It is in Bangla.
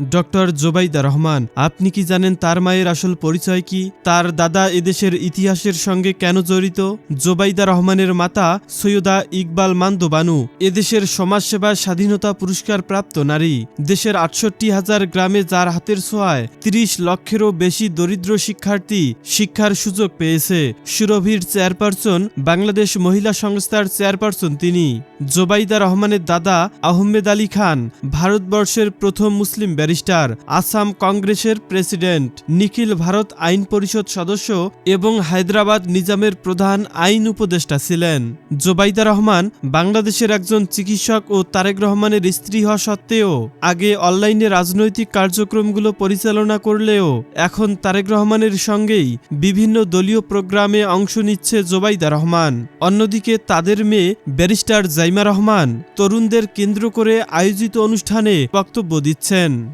ডক্টর জোবাইদা রহমান। আপনি কি জানেন তার মায়ের আসল পরিচয় কি? তার দাদা এদেশের ইতিহাসের সঙ্গে কেন জড়িত? জোবাইদা রহমানের মাতা সৈয়দা ইকবাল মান্দ বানু এদেশের সমাজসেবা স্বাধীনতা পুরস্কার প্রাপ্ত নারী। দেশের ৬৮,০০০ গ্রামে যার হাতের ছোঁয়ায় ৩০ লক্ষেরও বেশি দরিদ্র শিক্ষার্থী শিক্ষার সুযোগ পেয়েছে। সুরভির চেয়ারপারসন, বাংলাদেশ মহিলা সংস্থার চেয়ারপারসন তিনি। জোবাইদা রহমানের দাদা আহমেদ আলী খান ভারতবর্ষের প্রথম মুসলিম ব্যারিস্টার, আসাম কংগ্রেসের প্রেসিডেন্ট, নিখিল ভারত আইন পরিষদ সদস্য এবং হায়দ্রাবাদ নিজামের প্রধান আইন উপদেষ্টা ছিলেন। জোবাইদা রহমান বাংলাদেশের একজন চিকিৎসক ও তারেক রহমানের স্ত্রী হওয়া সত্ত্বেও আগে অনলাইনে রাজনৈতিক কার্যক্রমগুলো পরিচালনা করলেও এখন তারেক রহমানের সঙ্গেই বিভিন্ন দলীয় প্রোগ্রামে অংশ নিচ্ছে জোবাইদা রহমান। অন্যদিকে তাদের মেয়ে ব্যারিস্টার জাইমা রহমান তরুণদের কেন্দ্র করে আয়োজিত অনুষ্ঠানে বক্তব্য দিচ্ছেন।